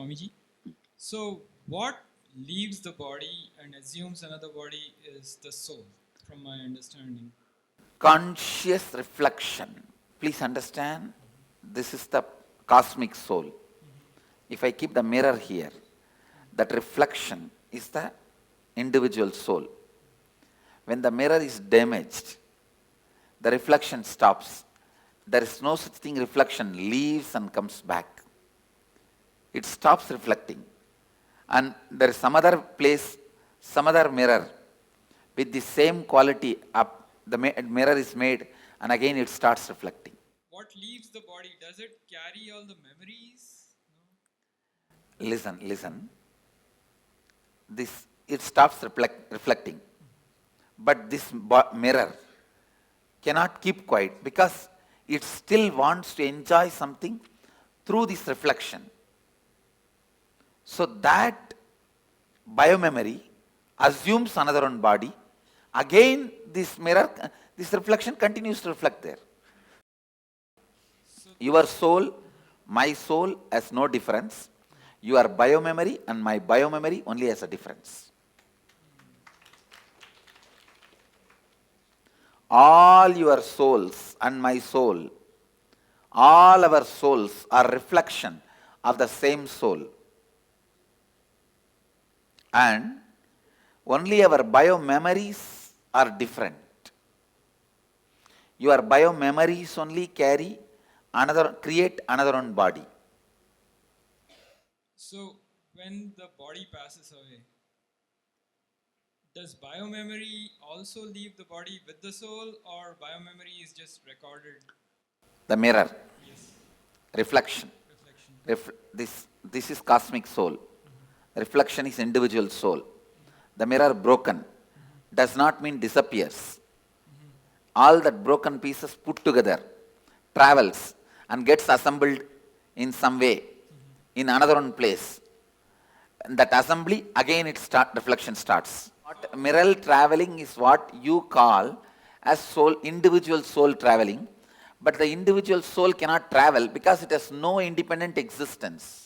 Swamiji. So, what leaves the body and assumes another body is the soul, from my understanding. Conscious reflection. Please understand, this is the cosmic soul. If I keep the mirror here, that reflection is the individual soul. When the mirror is damaged, the reflection stops. There is no such thing, reflection leaves and comes back. It stops reflecting. And there is some other place, some other mirror with the same quality up. The mirror is made and again it starts reflecting. What leaves the body? Does it carry all the memories? Listen. It stops reflecting. But this mirror cannot keep quiet because it still wants to enjoy something through this reflection. So that biomemory assumes another one body. Again, this mirror, this reflection continues to reflect there. Your soul, my soul has no difference. Your biomemory and my biomemory only has a difference. All your souls and my soul, all our souls are reflection of the same soul. And only our biomemories are different. Your biomemories only create another one body. So, when the body passes away, does biomemory also leave the body with the soul, or biomemory is just recorded? The mirror. Yes. Reflection. This is cosmic soul. Reflection is individual soul. The mirror broken does not mean disappears. All that broken pieces put together travels and gets assembled in some way in another one place. And that assembly, again reflection starts. Mirror traveling is what you call as soul, individual soul traveling, but the individual soul cannot travel because it has no independent existence.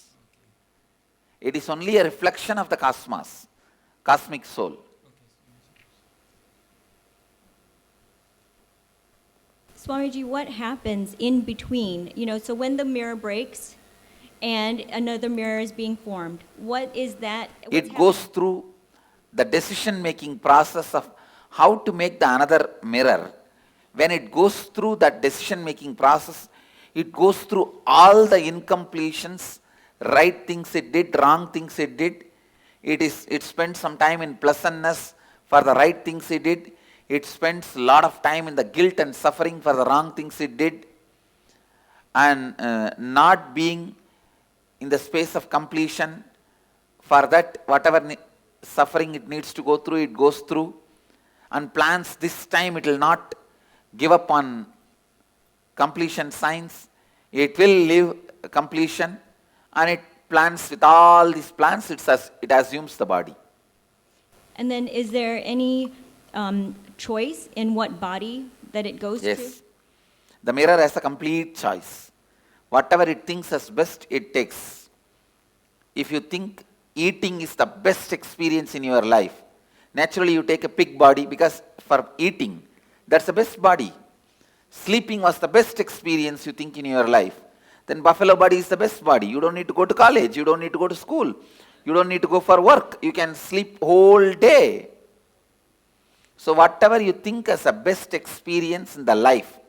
It is only a reflection of the cosmos, cosmic soul. Swamiji, what happens in between? So when the mirror breaks and another mirror is being formed, what is that? It goes through the decision-making process of how to make the another mirror. When it goes through that decision-making process, it goes through all the incompletions, right things it did, wrong things it did. It spends some time in pleasantness for the right things it did. It spends a lot of time in the guilt and suffering for the wrong things it did. And not being in the space of completion, for that whatever suffering it needs to go through, it goes through. And plans this time it will not give up on completion signs. It will live completion, and it plans with all these plans, it assumes the body. And then is there any choice in what body that it goes to? Yes. The mirror has a complete choice. Whatever it thinks as best, it takes. If you think eating is the best experience in your life, naturally you take a pig body because for eating, that's the best body. Sleeping was the best experience you think in your life. Then buffalo body is the best body. You don't need to go to college. You don't need to go to school. You don't need to go for work. You can sleep whole day. So whatever you think as a best experience in the life,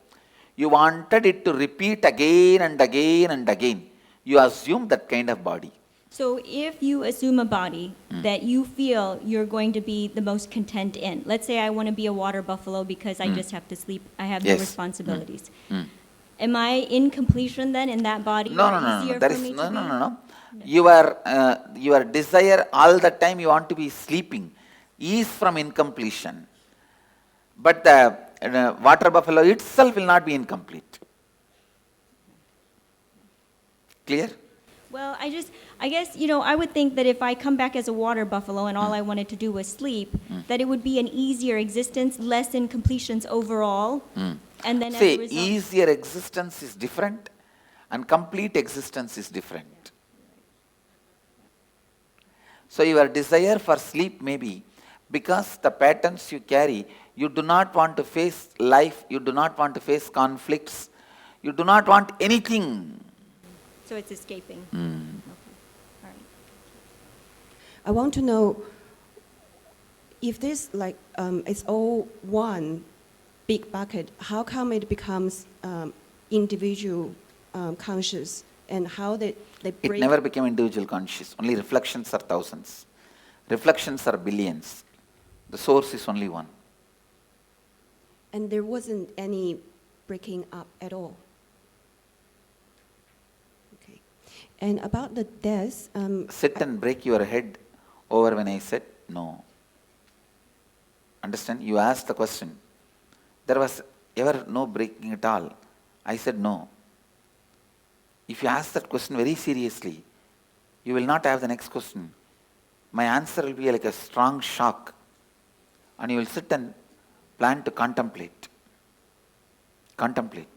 you wanted it to repeat again and again and again. You assume that kind of body. So if you assume a body that you feel you're going to be the most content in, let's say I want to be a water buffalo because I just have to sleep, I have no responsibilities. Am I in completion then in that body? No. Your desire all the time you want to be sleeping is from incompletion. But the water buffalo itself will not be incomplete. Clear? Well, I guess, I would think that if I come back as a water buffalo and all I wanted to do was sleep, that it would be an easier existence, less incompletions overall. And then See, easier existence is different and complete existence is different. So your desire for sleep may be because the patterns you carry, you do not want to face life, you do not want to face conflicts, you do not want anything. So it's escaping. Okay. All right. I want to know if this like it's all one big bucket. How come it becomes individual conscious, and how they It break? never became individual conscious. Only reflections are thousands. Reflections are billions. The source is only one. And there wasn't any breaking up at all. Okay. And about the death, Sit and break your head over when I said no. Understand? You asked the question. There was ever no breaking at all. I said no. If you ask that question very seriously, you will not have the next question. My answer will be like a strong shock, and you will sit and plan to contemplate. Contemplate.